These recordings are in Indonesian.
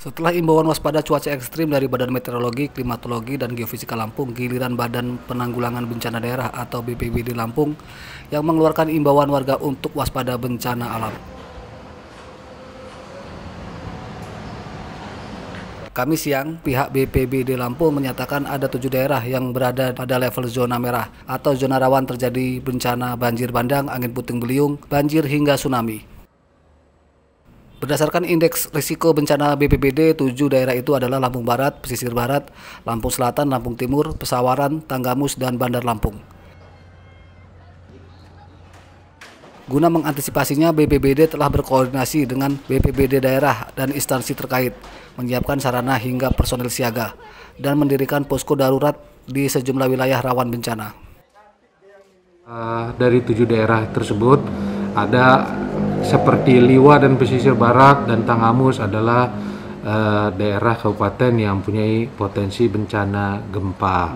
Setelah imbauan waspada cuaca ekstrim dari Badan Meteorologi, Klimatologi, dan Geofisika Lampung, giliran Badan Penanggulangan Bencana Daerah atau BPBD Lampung yang mengeluarkan imbauan warga untuk waspada bencana alam. Kamis siang, pihak BPBD Lampung menyatakan ada 7 daerah yang berada pada level zona merah atau zona rawan terjadi bencana banjir bandang, angin puting beliung, banjir hingga tsunami. Berdasarkan indeks risiko bencana BPBD, 7 daerah itu adalah Lampung Barat, Pesisir Barat, Lampung Selatan, Lampung Timur, Pesawaran, Tanggamus, dan Bandar Lampung. Guna mengantisipasinya, BPBD telah berkoordinasi dengan BPBD daerah dan instansi terkait, menyiapkan sarana hingga personel siaga, dan mendirikan posko darurat di sejumlah wilayah rawan bencana. Dari 7 daerah tersebut, ada seperti Liwa dan Pesisir Barat dan Tanggamus adalah daerah kabupaten yang mempunyai potensi bencana gempa.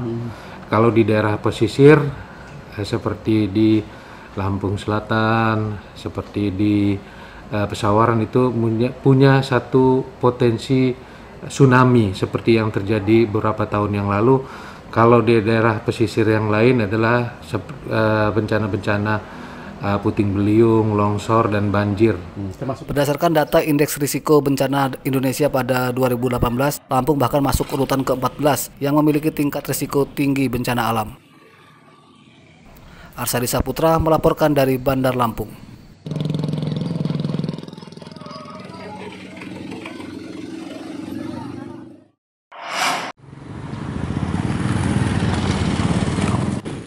Kalau di daerah pesisir seperti di Lampung Selatan, seperti di Pesawaran itu punya satu potensi tsunami seperti yang terjadi beberapa tahun yang lalu. Kalau di daerah pesisir yang lain adalah bencana-bencana puting beliung, longsor, dan banjir. Berdasarkan data Indeks Risiko Bencana Indonesia pada 2018, Lampung bahkan masuk urutan ke-14 yang memiliki tingkat risiko tinggi bencana alam. Arsadi Saputra melaporkan dari Bandar Lampung.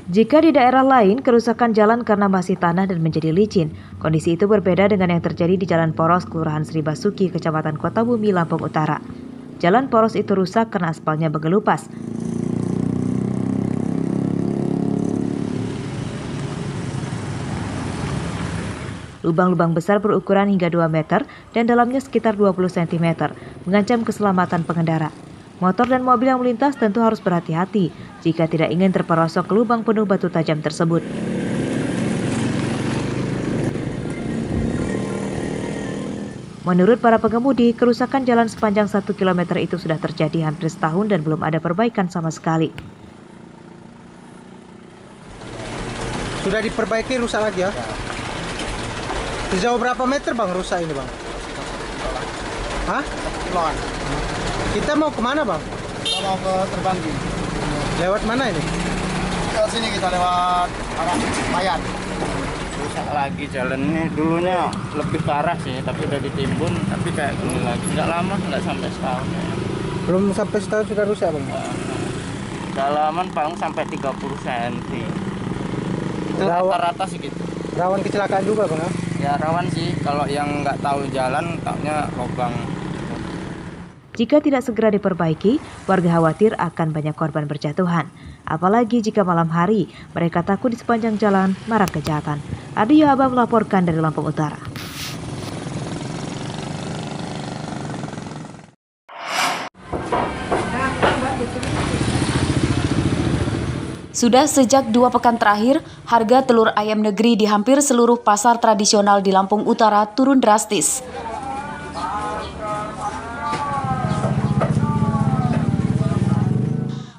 Jika di daerah lain kerusakan jalan karena masih tanah dan menjadi licin, kondisi itu berbeda dengan yang terjadi di Jalan Poros, Kelurahan Sri Basuki, Kecamatan Kota Bumi, Lampung Utara. Jalan Poros itu rusak karena aspalnya bergelupas. Lubang-lubang besar berukuran hingga 2 meter dan dalamnya sekitar 20 cm, mengancam keselamatan pengendara. Motor dan mobil yang melintas tentu harus berhati-hati jika tidak ingin terperosok ke lubang penuh batu tajam tersebut. Menurut para pengemudi, kerusakan jalan sepanjang 1 km itu sudah terjadi hampir setahun dan belum ada perbaikan sama sekali. Sudah diperbaiki, rusak lagi ya? Sejauh berapa meter bang rusak ini bang? Hah? Kiloan. Kita mau kemana bang? Kita mau ke Terbanggi. Lewat mana ini? Ke sini kita lewat arah Mayan. Rusak lagi jalannya, dulunya lebih parah sih, tapi udah ditimbun, tapi kayak gini lagi. Nggak lama, nggak sampai setahun ya. Belum sampai setahun sudah rusak bang? Dalaman paling sampai 30 cm. Itu rata-rata sih gitu. Rawan kecelakaan juga bang? Ya rawan sih, kalau yang nggak tahu jalan, taunya lubang. Jika tidak segera diperbaiki, warga khawatir akan banyak korban berjatuhan. Apalagi jika malam hari, mereka takut di sepanjang jalan marak kejahatan. Adi Yohaba melaporkan dari Lampung Utara. Sudah sejak 2 pekan terakhir, harga telur ayam negeri di hampir seluruh pasar tradisional di Lampung Utara turun drastis.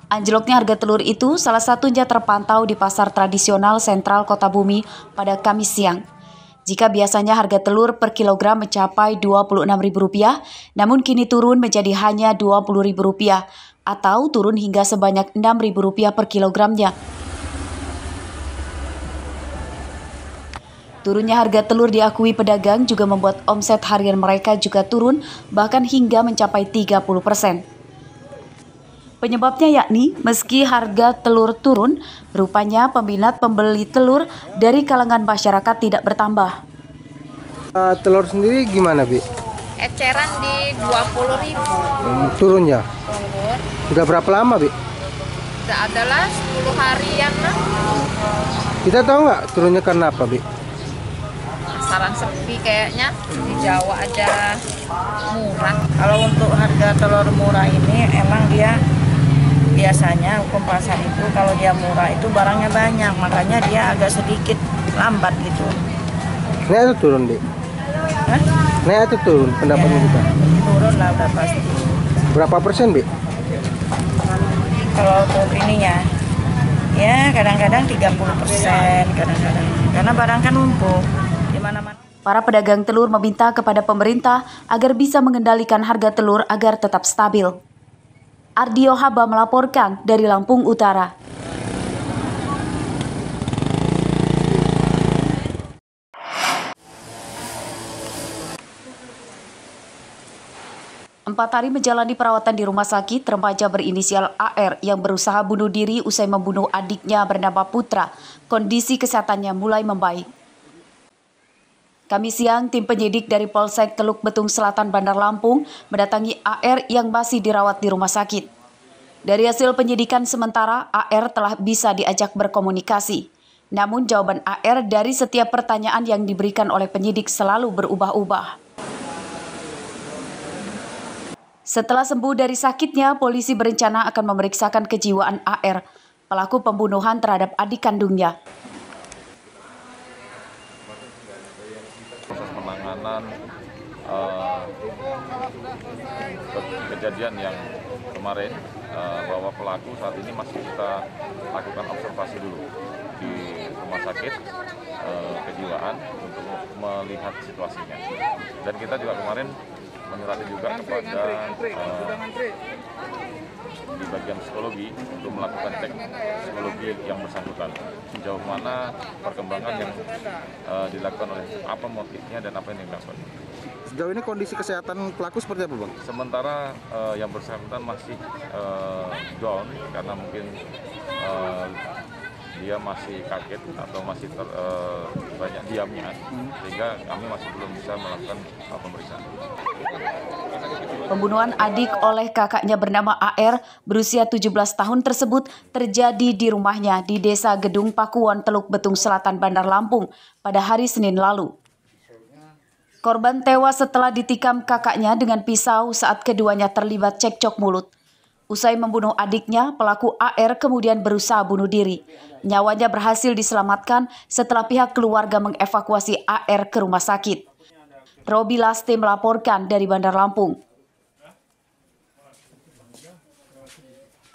Anjloknya harga telur itu salah satunya terpantau di pasar tradisional sentral Kota Bumi pada Kamis siang. Jika biasanya harga telur per kilogram mencapai Rp26.000, namun kini turun menjadi hanya Rp20.000 atau turun hingga sebanyak Rp6.000 per kilogramnya. Turunnya harga telur diakui pedagang juga membuat omset harian mereka juga turun bahkan hingga mencapai 30%. Penyebabnya yakni meski harga telur turun, rupanya peminat pembeli telur dari kalangan masyarakat tidak bertambah. Telur sendiri gimana Bi? Eceran di 20.000. Turun ya? Turun. Udah berapa lama Bi? Udah adalah 10 harian lah. Kita tahu nggak turunnya karena apa Bi? Pasaran sepi kayaknya, di Jawa aja murah. Kalau untuk harga telur murah ini emang dia biasanya hukum pasar itu kalau dia murah itu barangnya banyak, makanya dia agak sedikit lambat gitu. Naik atau turun Bi? Hah? Naik atau turun pendapatnya kita? Turun lah udah pasti. Berapa persen, Bi? Kalau untuk ininya, ya kadang-kadang 30%, kadang-kadang. Karena barang kan numpuk di mana-mana. Para pedagang telur meminta kepada pemerintah agar bisa mengendalikan harga telur agar tetap stabil. Ardio Haba melaporkan dari Lampung Utara. Empat hari menjalani perawatan di rumah sakit, remaja berinisial AR yang berusaha bunuh diri usai membunuh adiknya bernama Putra. Kondisi kesehatannya mulai membaik. Kamis siang, tim penyidik dari Polsek Teluk Betung Selatan Bandar Lampung mendatangi AR yang masih dirawat di rumah sakit. Dari hasil penyidikan sementara, AR telah bisa diajak berkomunikasi. Namun jawaban AR dari setiap pertanyaan yang diberikan oleh penyidik selalu berubah-ubah. Setelah sembuh dari sakitnya, polisi berencana akan memeriksakan kejiwaan AR, pelaku pembunuhan terhadap adik kandungnya. Proses penanganan kejadian yang kemarin, bahwa pelaku saat ini masih kita lakukan observasi dulu di rumah sakit kejiwaan untuk melihat situasinya. Dan kita juga kemarin menyurati juga kepada di bagian psikologi untuk melakukan cek psikologi yang bersangkutan. Sejauh mana perkembangan yang dilakukan oleh apa motifnya dan apa yang dilakukan. Sejauh ini kondisi kesehatan pelaku seperti apa, Bang? Sementara yang bersangkutan masih down karena mungkin dia masih kaget atau masih banyak diamnya, sehingga kami masih belum bisa melakukan pemeriksaan. Pembunuhan adik oleh kakaknya bernama AR berusia 17 tahun tersebut terjadi di rumahnya di Desa Gedung Pakuwon, Teluk Betung Selatan, Bandar Lampung pada hari Senin lalu. Korban tewas setelah ditikam kakaknya dengan pisau saat keduanya terlibat cekcok mulut. Usai membunuh adiknya, pelaku AR kemudian berusaha bunuh diri. Nyawanya berhasil diselamatkan setelah pihak keluarga mengevakuasi AR ke rumah sakit. Robi Lasti melaporkan dari Bandar Lampung.